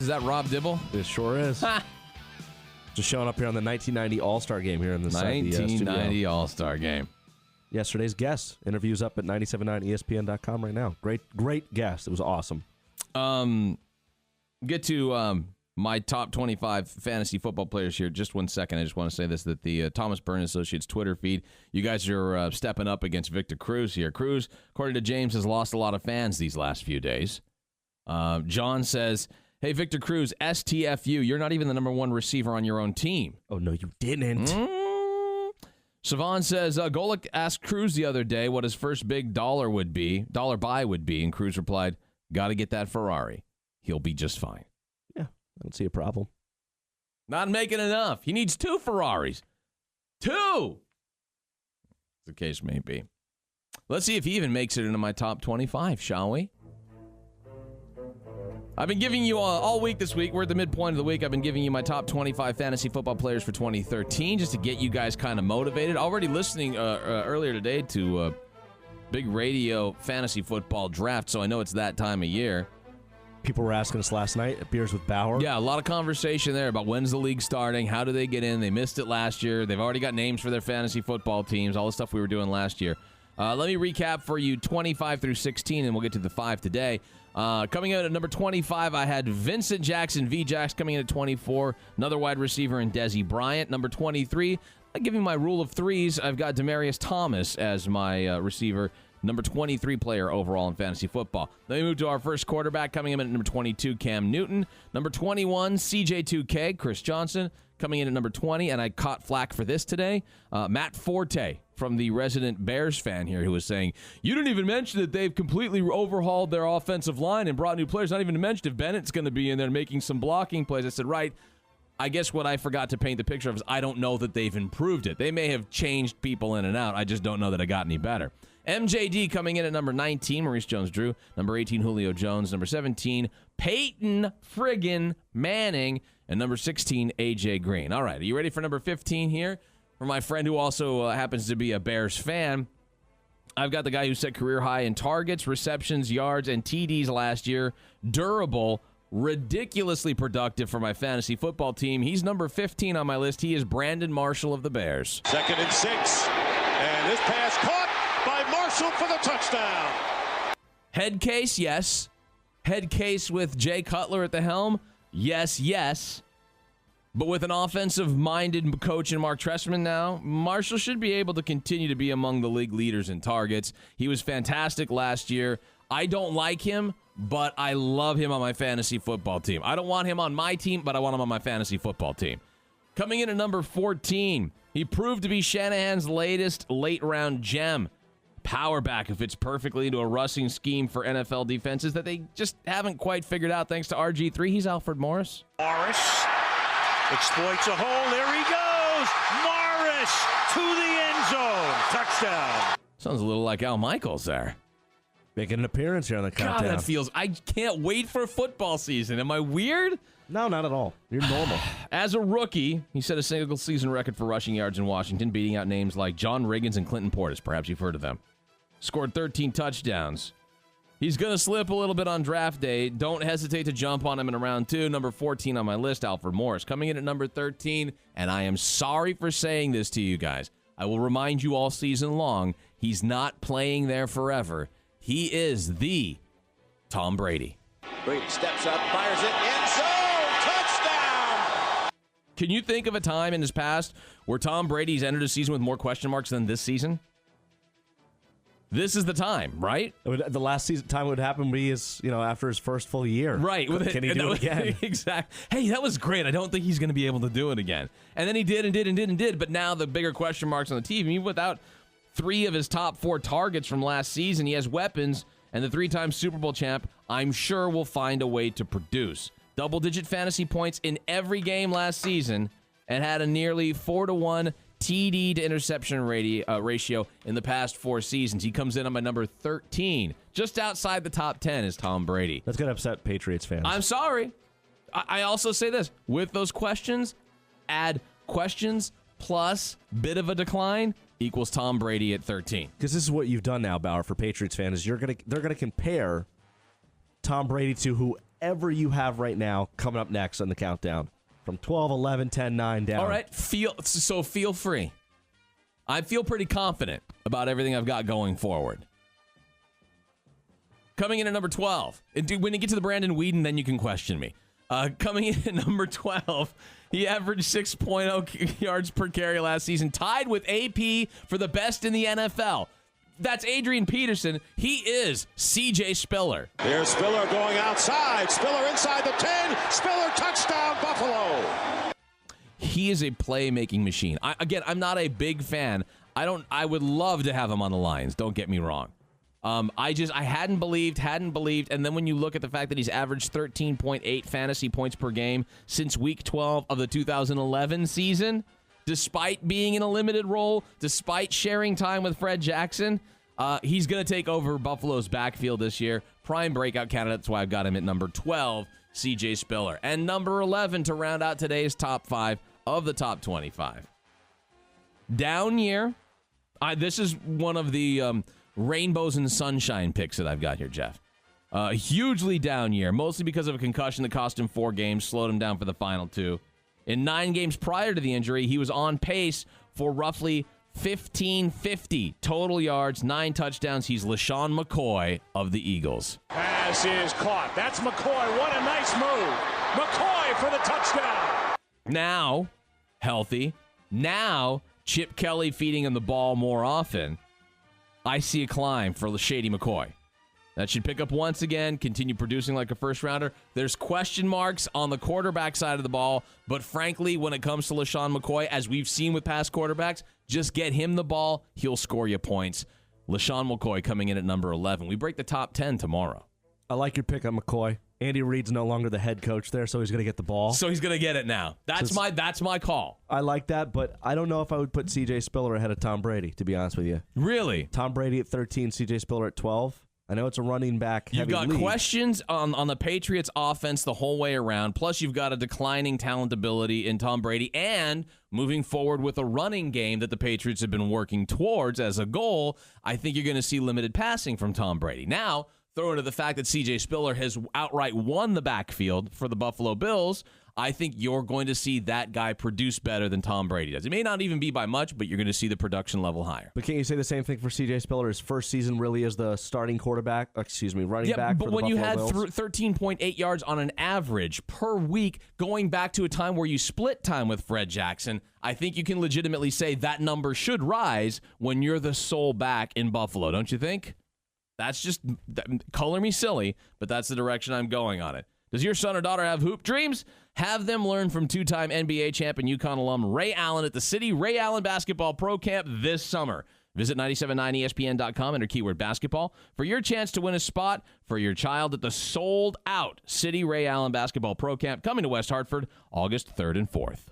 Is that Rob Dibble? It sure is. Just showing up here on the 1990 All-Star Game here in the 1990 All-Star Game. Yesterday's guest. Interviews up at 979ESPN.com right now. Great guest. It was awesome. Get to my top 25 fantasy football players here. Just 1 second. I just want to say this, that the Thomas Byrne Associates Twitter feed, you guys are stepping up against Victor Cruz here. Cruz, according to James, has lost a lot of fans these last few days. John says, hey, Victor Cruz, STFU, you're not even the number one receiver on your own team. Oh, no, you didn't. Savon says, Golick asked Cruz the other day what his first big dollar buy would be, and Cruz replied, got to get that Ferrari. He'll be just fine. Yeah, I don't see a problem. Not making enough. He needs 2 Ferraris. 2! As the case may be. Let's see if he even makes it into my top 25, shall we? I've been giving you all week this week. We're at the midpoint of the week. I've been giving you my top 25 fantasy football players for 2013 just to get you guys kind of motivated. Already listening earlier today to big radio fantasy football draft, so I know it's that time of year. People were asking us last night at Beers with Bauer. Yeah, a lot of conversation there about when's the league starting, how do they get in. They missed it last year. They've already got names for their fantasy football teams, all the stuff we were doing last year. Let me recap for you 25 through 16, and we'll get to the 5 today. Coming out at number 25, I had Vincent Jackson, V-Jax, coming in at 24. Another wide receiver in Desi Bryant. Number 23, I'm giving my rule of threes. I've got Demaryius Thomas as my receiver. Number 23 player overall in fantasy football. Then we move to our first quarterback, coming in at number 22, Cam Newton. Number 21, CJ2K, Chris Johnson, coming in at number 20, and I caught flack for this today. Matt Forte, from the resident Bears fan here, who was saying, you didn't even mention that they've completely overhauled their offensive line and brought new players, not even to mention if Bennett's going to be in there making some blocking plays. I said, right. I guess what I forgot to paint the picture of is I don't know that they've improved it. They may have changed people in and out. I just don't know that it got any better. MJD coming in at number 19, Maurice Jones-Drew. Number 18, Julio Jones. Number 17, Peyton friggin' Manning. And number 16, A.J. Green. All right, are you ready for number 15 here? For my friend who also happens to be a Bears fan, I've got the guy who set career high in targets, receptions, yards, and TDs last year. Durable, ridiculously productive for my fantasy football team. He's number 15 on my list. He is Brandon Marshall of the Bears. 2nd and 6. And this pass caught by Marshall for the touchdown. Head case, yes. Head case with Jay Cutler at the helm, yes. But with an offensive-minded coach in Mark Trestman now, Marshall should be able to continue to be among the league leaders in targets. He was fantastic last year. I don't like him, but I love him on my fantasy football team. I don't want him on my team, but I want him on my fantasy football team. Coming in at number 14, he proved to be Shanahan's latest late-round gem. Power back who fits perfectly into a rushing scheme for NFL defenses that they just haven't quite figured out thanks to RG3. He's Alfred Morris. Morris exploits a hole. There he goes. Morris to the end zone. Touchdown. Sounds a little like Al Michaels there. Making an appearance here on the countdown. God, that feels... I can't wait for football season. Am I weird? No, not at all. You're normal. As a rookie, he set a single-season record for rushing yards in Washington, beating out names like John Riggins and Clinton Portis. Perhaps you've heard of them. Scored 13 touchdowns. He's going to slip a little bit on draft day. Don't hesitate to jump on him in round 2. Number 14 on my list, Alfred Morris. Coming in at number 13, and I am sorry for saying this to you guys. I will remind you all season long, he's not playing there forever. He is the Tom Brady. Brady steps up, fires it, end zone, touchdown! Can you think of a time in his past where Tom Brady's entered a season with more question marks than this season? This is the time, right? The last season time would happen would be after his first full year. Right. Can he do it again? Exactly. Hey, that was great. I don't think he's going to be able to do it again. And then he did. But now the bigger question marks on the team, even without 3 of his top 4 targets from last season, he has weapons, and the 3-time Super Bowl champ, I'm sure, will find a way to produce. Double-digit fantasy points in every game last season and had a nearly 4-to-1 TD to interception ratio in the past 4 seasons. He comes in on my number 13. Just outside the top 10 is Tom Brady. That's going to upset Patriots fans. I'm sorry. I also say this. With those questions, add questions plus bit of a decline equals Tom Brady at 13. Because this is what you've done now, Bauer, for Patriots fans. They're going to compare Tom Brady to whatever you have right now coming up next on the countdown. From 12, 11, 10, 9 down. All right, feel free. I feel pretty confident about everything I've got going forward. Coming in at number 12. When you get to the Brandon Weeden, then you can question me. Coming in at number 12, he averaged 6.0 yards per carry last season, tied with AP for the best in the NFL. That's Adrian Peterson. He is C.J. Spiller. Here's Spiller going outside. Spiller inside the 10. Spiller touchdown, Buffalo. He is a playmaking machine. I'm not a big fan. I would love to have him on the Lions. Don't get me wrong. I hadn't believed, and then when you look at the fact that he's averaged 13.8 fantasy points per game since week 12 of the 2011 season, despite being in a limited role, despite sharing time with Fred Jackson, he's going to take over Buffalo's backfield this year. Prime breakout candidate, that's why I've got him at number 12, C.J. Spiller. And number 11 to round out today's top 5 of the top 25. Down year. This is one of the rainbows and sunshine picks that I've got here, Jeff. Hugely down year, mostly because of a concussion that cost him 4 games, slowed him down for the final 2. In 9 games prior to the injury, he was on pace for roughly 1,550 total yards, 9 touchdowns. He's LaShawn McCoy of the Eagles. Pass is caught. That's McCoy. What a nice move. McCoy for the touchdown. Now, healthy. Now, Chip Kelly feeding him the ball more often. I see a climb for Shady McCoy. That should pick up once again, continue producing like a first-rounder. There's question marks on the quarterback side of the ball, but frankly, when it comes to LaShawn McCoy, as we've seen with past quarterbacks, just get him the ball, he'll score you points. LaShawn McCoy coming in at number 11. We break the top 10 tomorrow. I like your pick on McCoy. Andy Reid's no longer the head coach there, so he's going to get the ball. So he's going to get it now. That's my call. I like that, but I don't know if I would put C.J. Spiller ahead of Tom Brady, to be honest with you. Really? Tom Brady at 13, C.J. Spiller at 12. I know it's a running back heavy You've got league. questions on the Patriots offense the whole way around. Plus, you've got a declining talent ability in Tom Brady and moving forward with a running game that the Patriots have been working towards as a goal. I think you're going to see limited passing from Tom Brady. Now, throw into the fact that C.J. Spiller has outright won the backfield for the Buffalo Bills. I think you're going to see that guy produce better than Tom Brady does. It may not even be by much, but you're going to see the production level higher. But can't you say the same thing for C.J. Spiller? His first season really is the starting running back yeah, for the but Buffalo when you had Bills. 13.8 yards on an average per week, going back to a time where you split time with Fred Jackson, I think you can legitimately say that number should rise when you're the sole back in Buffalo, don't you think? That's just, color me silly, but that's the direction I'm going on it. Does your son or daughter have hoop dreams? Have them learn from 2-time NBA champ and UConn alum Ray Allen at the City Ray Allen Basketball Pro Camp this summer. Visit 979ESPN.com, enter keyword basketball for your chance to win a spot for your child at the sold-out City Ray Allen Basketball Pro Camp coming to West Hartford August 3rd and 4th.